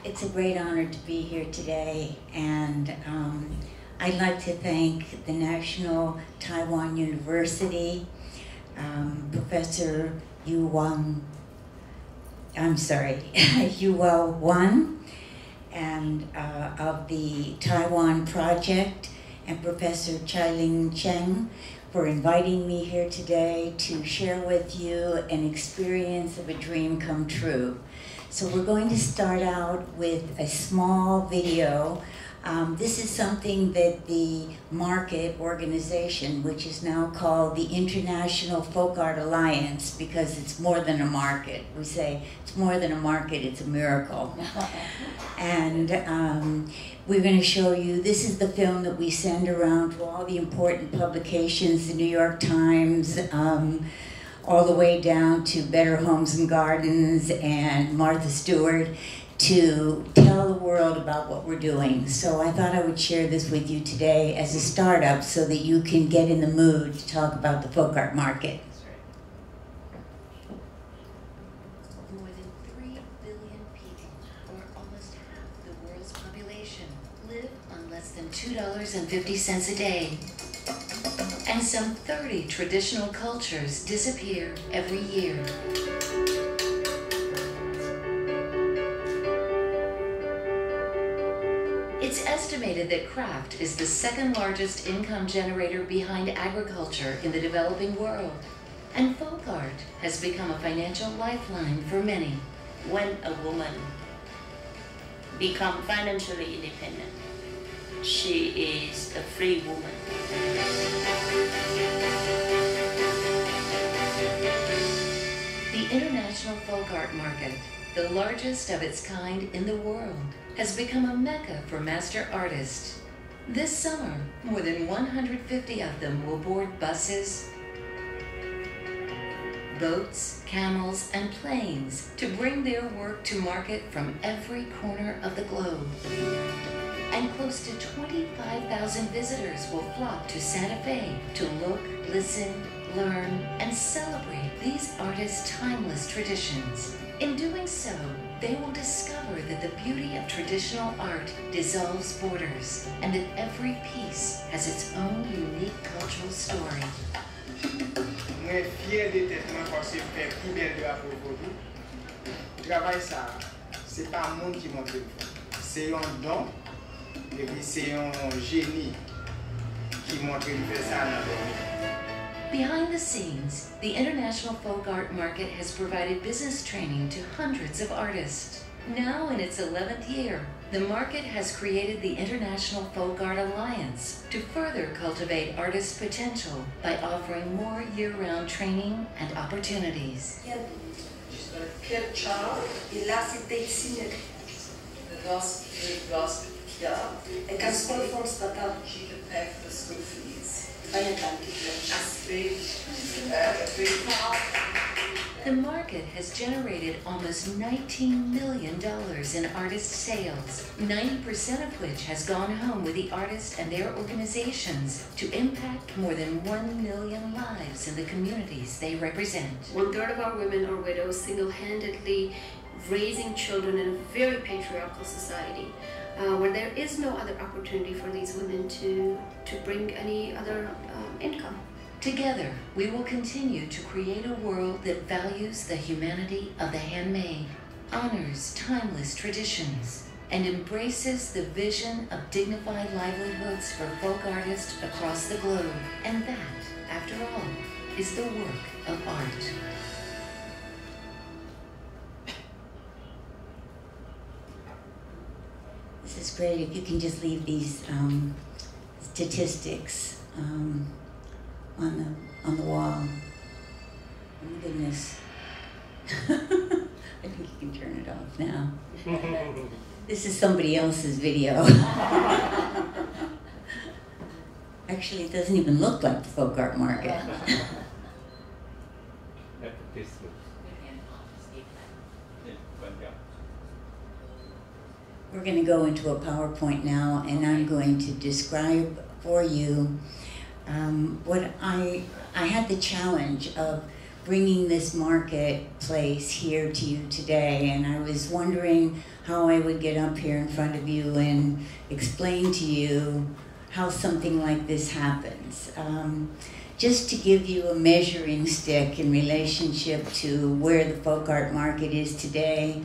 It's a great honor to be here today, and I'd like to thank the National Taiwan University, Professor Yu Wang and of the Taiwan Project, and Professor Chai-Ling Cheng for inviting me here today to share with you an experience of a dream come true. So we're going to start out with a small video. This is something that the market organization, which is now called the International Folk Art Alliance, because it's more than a market. We say it's more than a market, it's a miracle. And we're going to show you, this is the film that we send around to all the important publications, the New York Times, all the way down to Better Homes and Gardens and Martha Stewart, to tell the world about what we're doing. So I thought I would share this with you today as a startup so that you can get in the mood to talk about the folk art market. More than 3 billion people, or almost half the world's population, live on less than $2.50 a day. And some 30 traditional cultures disappear every year. It's estimated that craft is the second largest income generator behind agriculture in the developing world. And folk art has become a financial lifeline for many. When a woman becomes financially independent, she is a free woman. The International Folk Art Market, the largest of its kind in the world, has become a mecca for master artists. This summer, more than 150 of them will board buses, boats, camels, and planes to bring their work to market from every corner of the globe. And close to 25,000 visitors will flock to Santa Fe to look, listen, learn, and celebrate these artists' timeless traditions. In doing so, they will discover that the beauty of traditional art dissolves borders, and that every piece has its own unique cultural story. Je suis fier de tête parce que je fais plus belle drapeau pour vous. Le travail, ça, c'est pas le monde qui montre le fond. C'est un don, et puis c'est un génie qui montre le fait ça dans le monde. Behind the scenes, the International Folk Art Market has provided business training to hundreds of artists. Now in its 11th year, the market has created the International Folk Art Alliance to further cultivate artists' potential by offering more year-round training and opportunities. Quel child, et là c'était ici the last year, and can school from startup. She can pay for the school fees. The market has generated almost $19 million in artist sales, 90% of which has gone home with the artists and their organizations to impact more than 1 million lives in the communities they represent. 1/3 of our women are widows, single-handedly raising children in a very patriarchal society, where there is no other opportunity for these women to bring any other income. Together, we will continue to create a world that values the humanity of the handmade, honors timeless traditions, and embraces the vision of dignified livelihoods for folk artists across the globe. And that, after all, is the work of art. This is great. If you can just leave these statistics on the wall. Oh my goodness. I think you can turn it off now. This is somebody else's video. Actually, it doesn't even look like the folk art market. We're going to go into a PowerPoint now, and I'm going to describe for you what I had the challenge of bringing this marketplace here to you today, and I was wondering how I would get up here in front of you and explain to you how something like this happens. Just to give you a measuring stick in relationship to where the folk art market is today,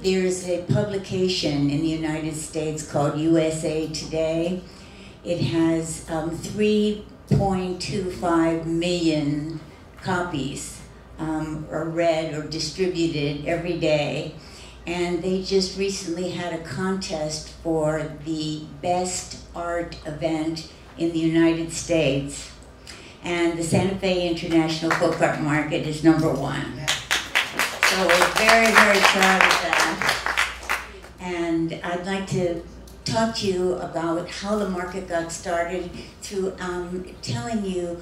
there's a publication in the United States called USA Today. It has 3.25 million copies are read or distributed every day. And they just recently had a contest for the best art event in the United States. And the Santa Fe International Folk Art Market is #1. So we're very, very proud of that. And I'd like to talk to you about how the market got started through telling you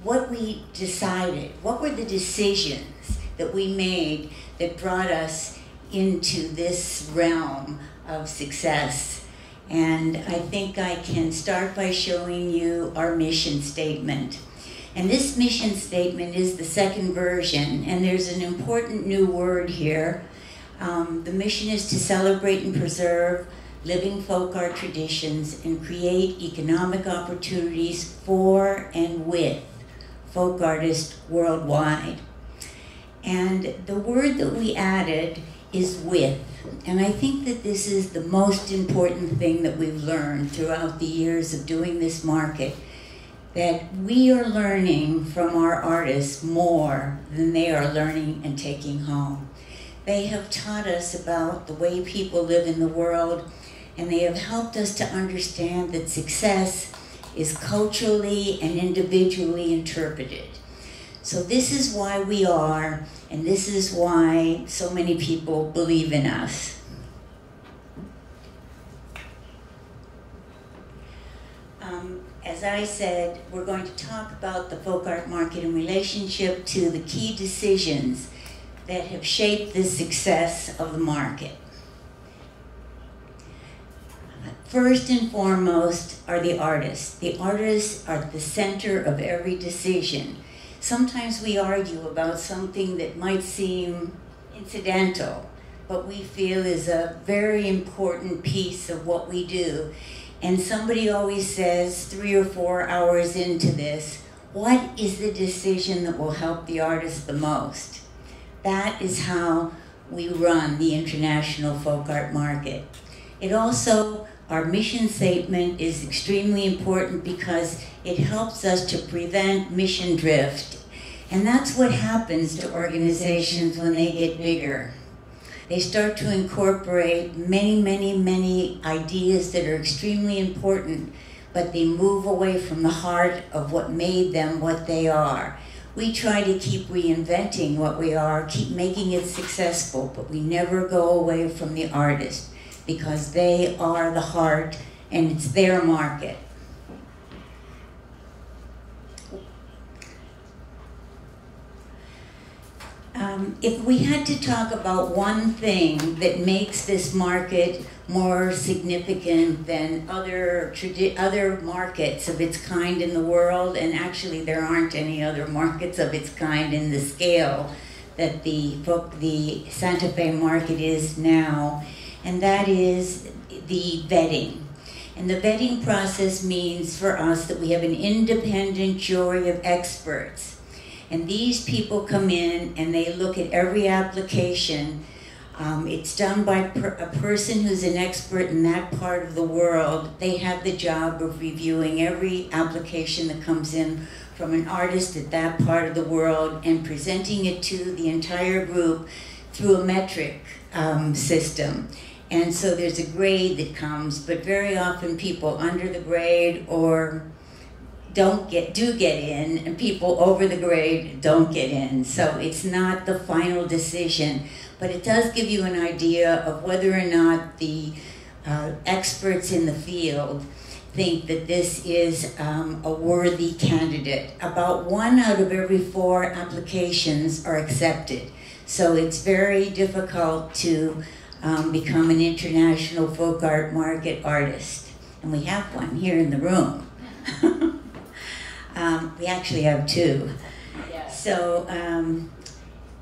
what we decided, what were the decisions that we made that brought us into this realm of success. And I think I can start by showing you our mission statement. And this mission statement is the second version, and there's an important new word here. The mission is to celebrate and preserve living folk art traditions and create economic opportunities for and with folk artists worldwide. And the word that we added is with. And I think that this is the most important thing that we've learned throughout the years of doing this market, that we are learning from our artists more than they are learning and taking home. They have taught us about the way people live in the world, and they have helped us to understand that success is culturally and individually interpreted. So this is why we are, and this is why so many people believe in us. As I said, we're going to talk about the folk art market in relationship to the key decisions that have shaped the success of the market. First and foremost are the artists. The artists are the center of every decision. Sometimes we argue about something that might seem incidental, but we feel is a very important piece of what we do. And somebody always says 3 or 4 hours into this, what is the decision that will help the artist the most? That is how we run the international folk art market. It also, our mission statement is extremely important because it helps us to prevent mission drift. And that's what happens to organizations when they get bigger. They start to incorporate many, many, many ideas that are extremely important, but they move away from the heart of what made them what they are. We try to keep reinventing what we are, keep making it successful, but we never go away from the artist because they are the heart and it's their market. If we had to talk about one thing that makes this market more significant than other markets of its kind in the world, and actually there aren't any other markets of its kind in the scale that the Santa Fe market is now, and that is the vetting. And the vetting process means for us that we have an independent jury of experts. And these people come in and they look at every application. It's done by a person who's an expert in that part of the world. They have the job of reviewing every application that comes in from an artist at that part of the world and presenting it to the entire group through a metric system. And so there's a grade that comes, but very often people under the grade or do get in, and people over the grade don't get in. So it's not the final decision, but it does give you an idea of whether or not the experts in the field think that this is a worthy candidate. About 1 out of every 4 applications are accepted. So it's very difficult to become an international folk art market artist. And we have one here in the room. We actually have 2. So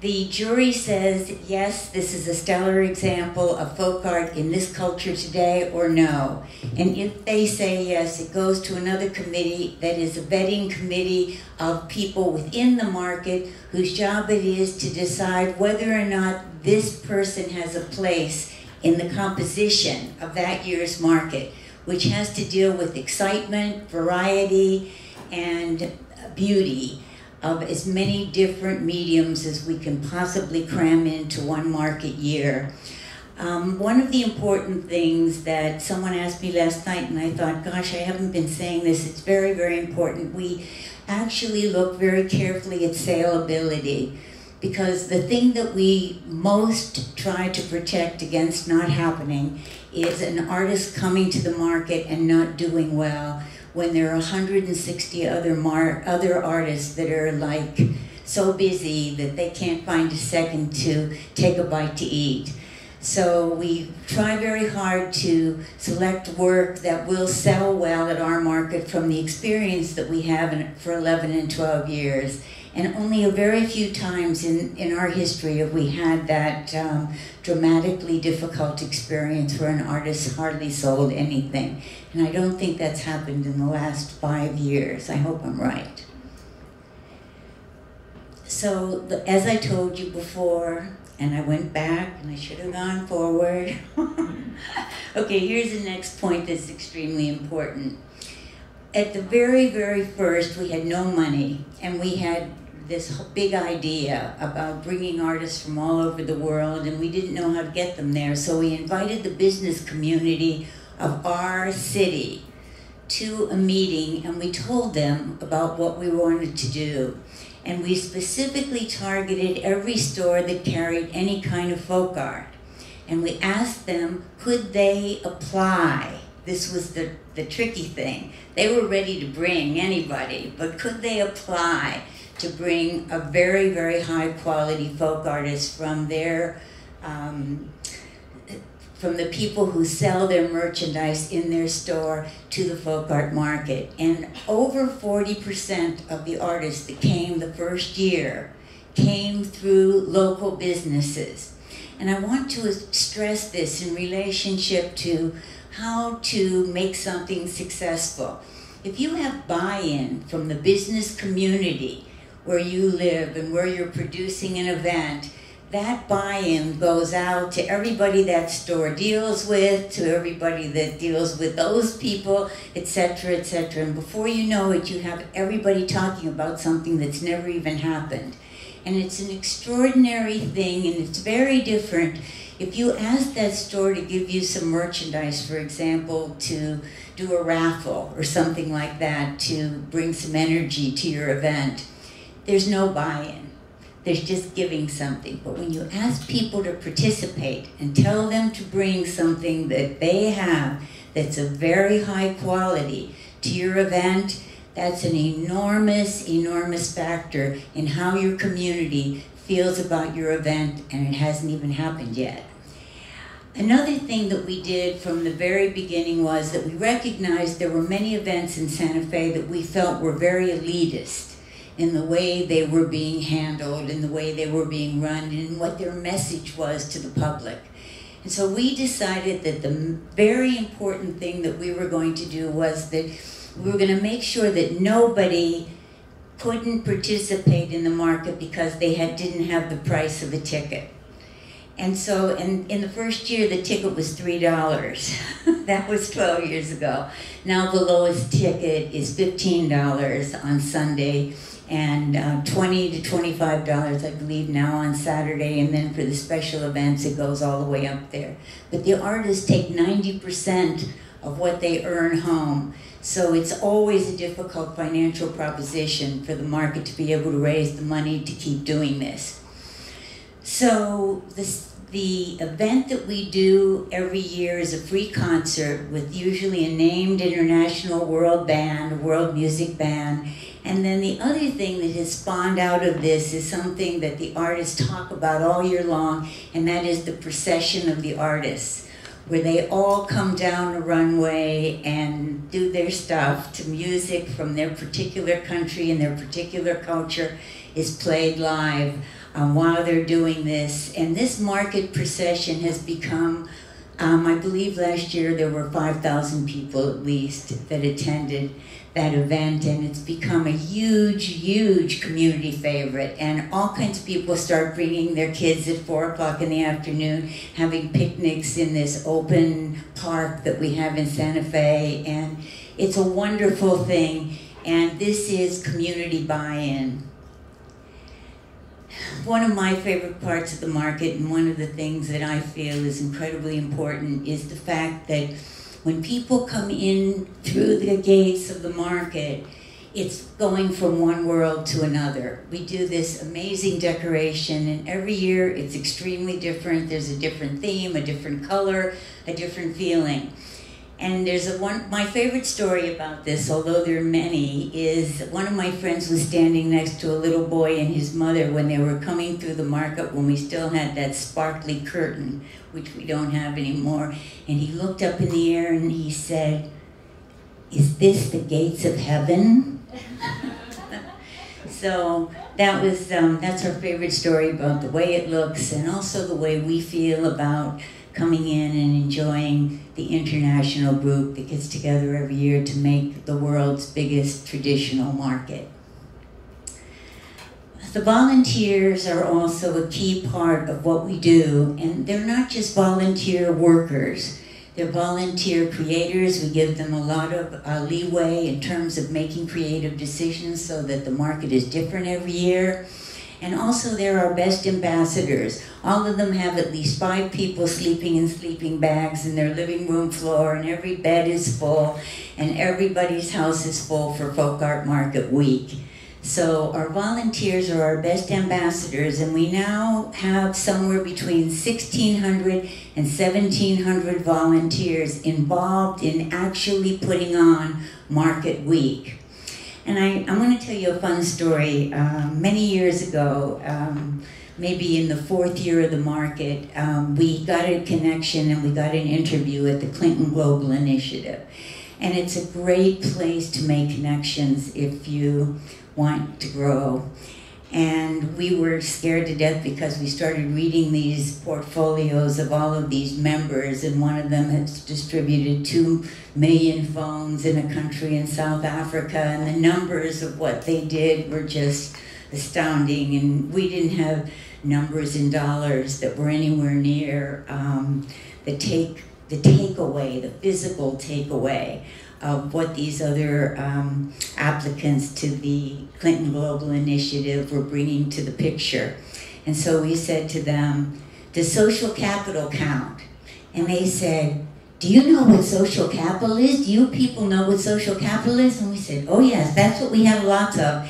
the jury says, yes, this is a stellar example of folk art in this culture today, or no. And if they say yes, it goes to another committee that is a vetting committee of people within the market whose job it is to decide whether or not this person has a place in the composition of that year's market, which has to deal with excitement, variety, and beauty of as many different mediums as we can possibly cram into one market year. One of the important things that someone asked me last night, and I thought, gosh, I haven't been saying this, it's very, very important. We actually look very carefully at saleability, because the thing that we most try to protect against not happening is an artist coming to the market and not doing well when there are 160 other artists that are like so busy that they can't find a second to take a bite to eat. So we try very hard to select work that will sell well at our market from the experience that we have for 11 and 12 years. And only a very few times in our history have we had that dramatically difficult experience where an artist hardly sold anything. And I don't think that's happened in the last 5 years. I hope I'm right. So, as I told you before, and I went back, and I should have gone forward. Okay, here's the next point that's extremely important. At the very, very first, we had no money, and we had this big idea about bringing artists from all over the world, and we didn't know how to get them there. So we invited the business community of our city to a meeting, and we told them about what we wanted to do. And we specifically targeted every store that carried any kind of folk art. And we asked them, could they apply? This was the tricky thing. They were ready to bring anybody, but could they apply to bring a very, very high quality folk artist from their, from the people who sell their merchandise in their store to the folk art market. And over 40% of the artists that came the first year came through local businesses. And I want to stress this in relationship to how to make something successful. If you have buy-in from the business community where you live and where you're producing an event, that buy-in goes out to everybody that store deals with, to everybody that deals with those people, etc., etc. And before you know it, you have everybody talking about something that's never even happened. And it's an extraordinary thing, and it's very different. If you ask that store to give you some merchandise, for example, to do a raffle or something like that, to bring some energy to your event, there's no buy-in. There's just giving something. But when you ask people to participate and tell them to bring something that they have that's of very high quality to your event, that's an enormous, enormous factor in how your community feels about your event, and it hasn't even happened yet. Another thing that we did from the very beginning was that we recognized there were many events in Santa Fe that we felt were very elitist in the way they were being handled, in the way they were being run, and what their message was to the public. And so we decided that the very important thing that we were going to do was that we were going to make sure that nobody couldn't participate in the market because they didn't have the price of a ticket. And so in the first year, the ticket was $3. That was 12 years ago. Now the lowest ticket is $15 on Sunday, and $20 to $25, I believe, now on Saturday, and then for the special events, it goes all the way up there. But the artists take 90% of what they earn home, so it's always a difficult financial proposition for the market to be able to raise the money to keep doing this. So the event that we do every year is a free concert with usually a named international world band, a world music band. And then the other thing that has spawned out of this is something that the artists talk about all year long, and that is the procession of the artists. where they all come down a runway and do their stuff to music from their particular country and their particular culture is played live while they're doing this. And this market procession has become, I believe last year there were 5,000 people at least that attended that event, and it's become a huge, huge community favorite. And all kinds of people start bringing their kids at 4 o'clock in the afternoon, having picnics in this open park that we have in Santa Fe, and it's a wonderful thing. And this is community buy-in. One of my favorite parts of the market, and one of the things that I feel is incredibly important, is the fact that when people come in through the gates of the market, it's going from one world to another. We do this amazing decoration, and every year it's extremely different. There's a different theme, a different color, a different feeling. And there's my favorite story about this, although there are many, is one of my friends was standing next to a little boy and his mother when they were coming through the market when we still had that sparkly curtain, which we don't have anymore. And he looked up in the air and he said, "Is this the gates of heaven?" So that was, that's our favorite story about the way it looks and also the way we feel about coming in and enjoying the international group that gets together every year to make the world's biggest traditional market. The volunteers are also a key part of what we do, and they're not just volunteer workers. They're volunteer creators. We give them a lot of leeway in terms of making creative decisions so that the market is different every year. And also they're our best ambassadors. All of them have at least 5 people sleeping in sleeping bags in their living room floor, and every bed is full, and everybody's house is full for Folk Art Market Week. So our volunteers are our best ambassadors, and we now have somewhere between 1,600 and 1,700 volunteers involved in actually putting on Market Week. And I'm going to tell you a fun story. Many years ago, maybe in the 4th year of the market, we got a connection and we got an interview at the Clinton Global Initiative. And it's a great place to make connections if you want to grow. And we were scared to death because we started reading these portfolios of all of these members, and one of them has distributed 2 million phones in a country in South Africa, and the numbers of what they did were just astounding, and we didn't have numbers in dollars that were anywhere near the takeaway, the physical takeaway of what these other applicants to the Clinton Global Initiative were bringing to the picture. And so we said to them, "Does social capital count?" And they said, "Do you know what social capital is? Do you people know what social capital is?" And we said, "Oh yes, that's what we have lots of."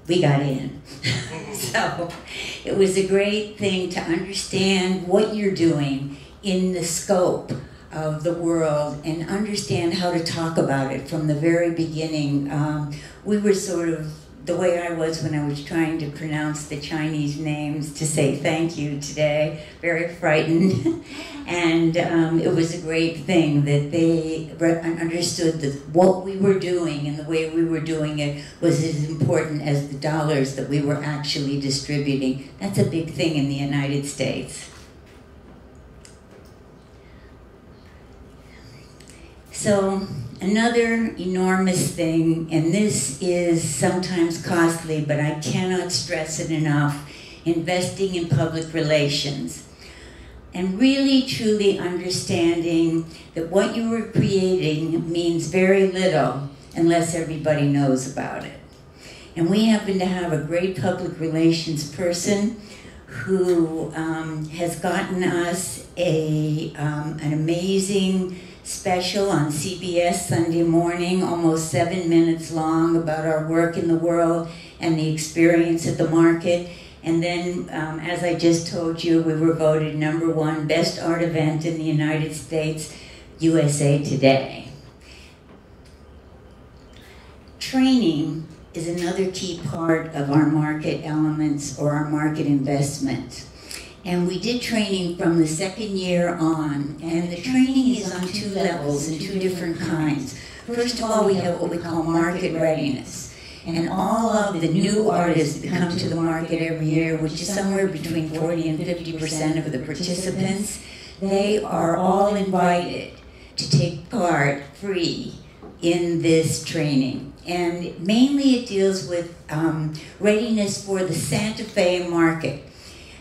We got in. So it was a great thing to understand what you're doing in the scope of the world and understand how to talk about it from the very beginning. We were sort of the way I was when I was trying to pronounce the Chinese names to say thank you today, very frightened. And it was a great thing that they understood that what we were doing and the way we were doing it was as important as the dollars that we were actually distributing. That's a big thing in the United States. So another enormous thing, and this is sometimes costly, but I cannot stress it enough, investing in public relations. And really, truly understanding that what you are creating means very little unless everybody knows about it. And we happen to have a great public relations person who has gotten us an amazing special on CBS Sunday morning, almost 7 minutes long, about our work in the world and the experience at the market. And then, as I just told you, we were voted #1 best art event in the United States, USA Today. Training is another key part of our market elements or our market investment. And we did training from the second year on, and the training is on 2 levels and 2 different kinds. First of all, we have what we call market readiness. And all of the new artists that come to the market every year, which is somewhere between 40 and 50% of the participants, they are all invited to take part free in this training. And mainly it deals with readiness for the Santa Fe market.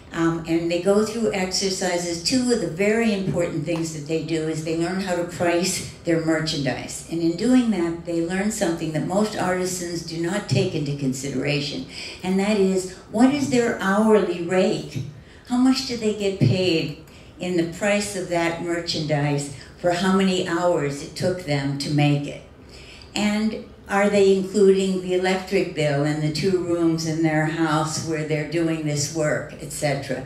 And they go through exercises. 2 of the very important things that they do is they learn how to price their merchandise. And in doing that, they learn something that most artisans do not take into consideration. And that is, what is their hourly rate? How much do they get paid in the price of that merchandise for how many hours it took them to make it? And are they including the electric bill and the 2 rooms in their house where they're doing this work, etc.?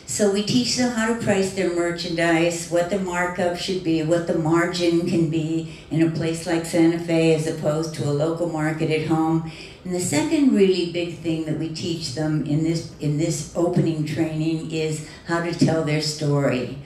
So we teach them how to price their merchandise, what the markup should be, what the margin can be in a place like Santa Fe as opposed to a local market at home. And the second really big thing that we teach them in this opening training is how to tell their story.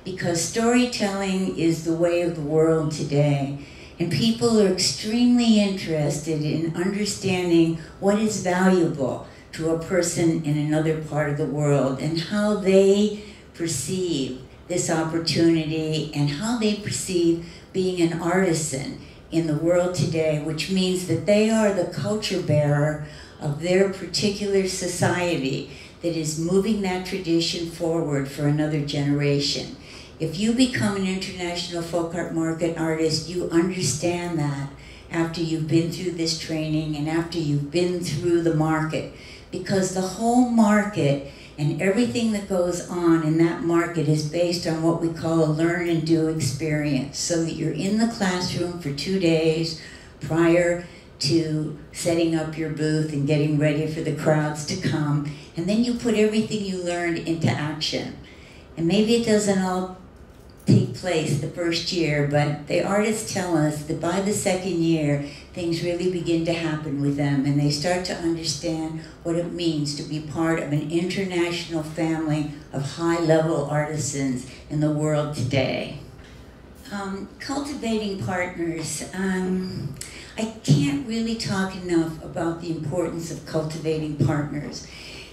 Because storytelling is the way of the world today. And people are extremely interested in understanding what is valuable to a person in another part of the world and how they perceive this opportunity and how they perceive being an artisan in the world today, which means that they are the culture bearer of their particular society that is moving that tradition forward for another generation. If you become an international folk art market artist, you understand that after you've been through this training and after you've been through the market. Because the whole market and everything that goes on in that market is based on what we call a learn and do experience. So that you're in the classroom for 2 days prior to setting up your booth and getting ready for the crowds to come. And then you put everything you learned into action. And maybe it doesn't all take place the first year, but the artists tell us that by the second year, things really begin to happen with them, and they start to understand what it means to be part of an international family of high-level artisans in the world today. Cultivating partners. I can't really talk enough about the importance of cultivating partners.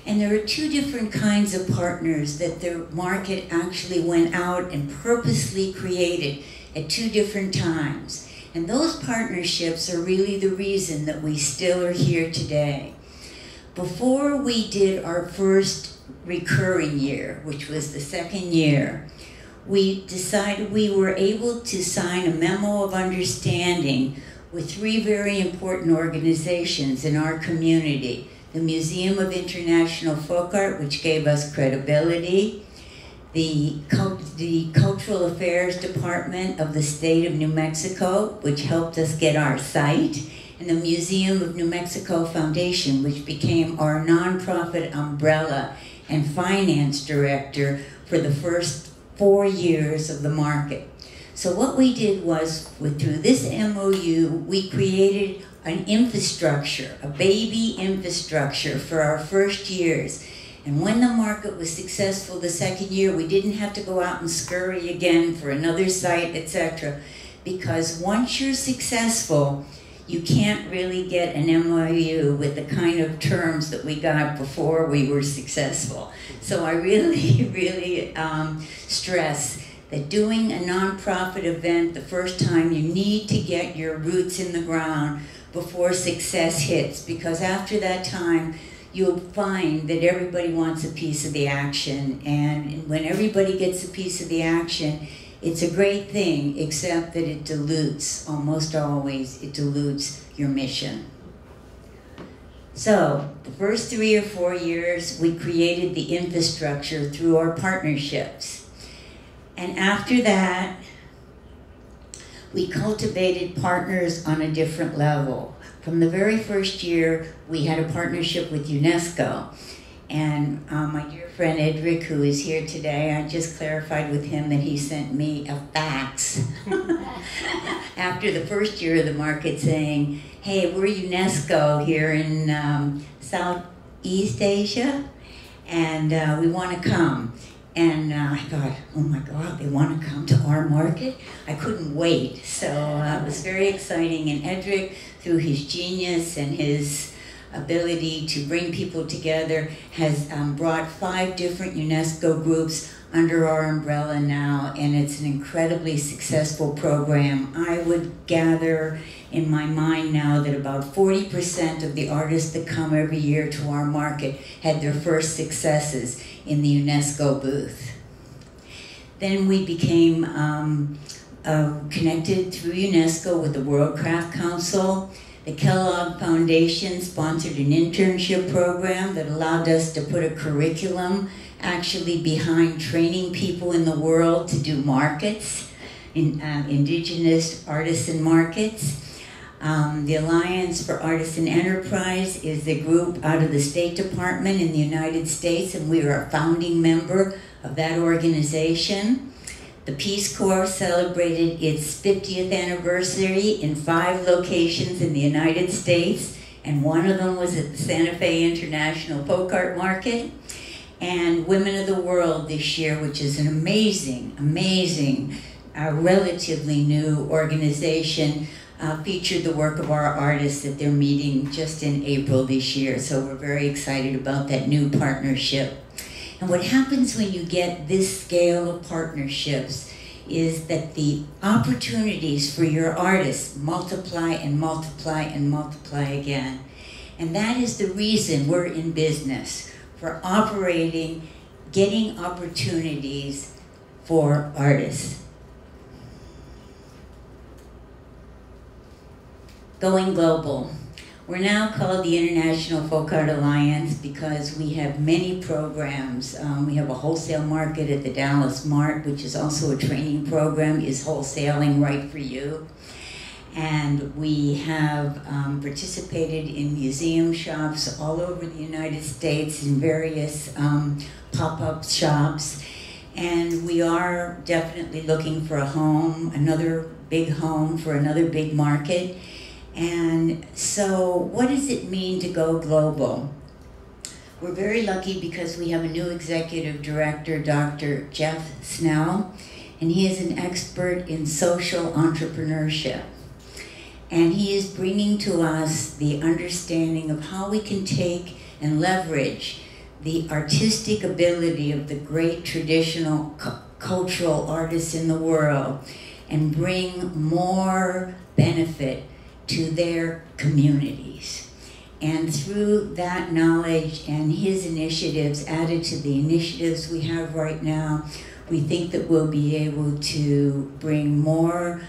And there are 2 different kinds of partners that the market actually went out and purposely created at 2 different times. And those partnerships are really the reason that we still are here today. Before we did our first recurring year, which was the second year, we decided we were able to sign a memo of understanding with 3 very important organizations in our community. The Museum of International Folk Art, which gave us credibility, the Cultural Affairs Department of the State of New Mexico, which helped us get our site, and the Museum of New Mexico Foundation, which became our nonprofit umbrella and finance director for the first 4 years of the market. So what we did was, through this MOU, we created an infrastructure, a baby infrastructure for our first years. And when the market was successful the second year, we didn't have to go out and scurry again for another site, etc. Because once you're successful, you can't really get an MOU with the kind of terms that we got before we were successful. So I really stress that doing a nonprofit event the first time, you need to get your roots in the ground before success hits, because after that time, you'll find that everybody wants a piece of the action, and when everybody gets a piece of the action, it's a great thing, except that it dilutes, almost always, it dilutes your mission. So, the first 3 or 4 years, we created the infrastructure through our partnerships. And after that, we cultivated partners on a different level. From the very first year, we had a partnership with UNESCO. And my dear friend Edric, who is here today, I just clarified with him that he sent me a fax after the first year of the market saying, hey, we're UNESCO here in Southeast Asia, and we want to come. And I thought, oh my God, they want to come to our market? I couldn't wait. So it was very exciting. And Edric, through his genius and his ability to bring people together, has brought 5 different UNESCO groups under our umbrella now, and it's an incredibly successful program. I would gather in my mind now that about 40% of the artists that come every year to our market had their first successes in the UNESCO booth. Then we became connected through UNESCO with the World Craft Council. The Kellogg Foundation sponsored an internship program that allowed us to put a curriculum actually behind training people in the world to do markets, indigenous artisan markets. The Alliance for Artisan Enterprise is the group out of the State Department in the United States, and we are a founding member of that organization. The Peace Corps celebrated its 50th anniversary in 5 locations in the United States, and one of them was at the Santa Fe International Folk Art Market. And Women of the World this year, which is an amazing, relatively new organization, featured the work of our artists at their meeting just in April this year. So we're very excited about that new partnership. And what happens when you get this scale of partnerships is that the opportunities for your artists multiply and multiply and multiply again. And that is the reason we're in business, for operating, getting opportunities for artists. Going global. We're now called the International Folk Art Alliance because we have many programs. We have a wholesale market at the Dallas Mart, which is also a training program, Is Wholesaling Right for You? And we have participated in museum shops all over the United States in various pop-up shops. And we are definitely looking for a home, another big home for another big market. And so what does it mean to go global? We're very lucky because we have a new executive director, Dr. Jeff Snell, and he is an expert in social entrepreneurship. And he is bringing to us the understanding of how we can take and leverage the artistic ability of the great traditional cultural artists in the world and bring more benefit to their communities. And through that knowledge and his initiatives added to the initiatives we have right now, we think that we'll be able to bring more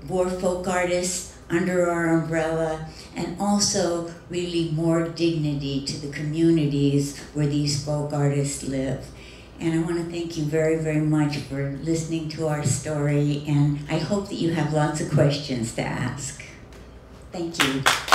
folk artists under our umbrella, and also really more dignity to the communities where these folk artists live. And I want to thank you very, very much for listening to our story, and I hope that you have lots of questions to ask. Thank you.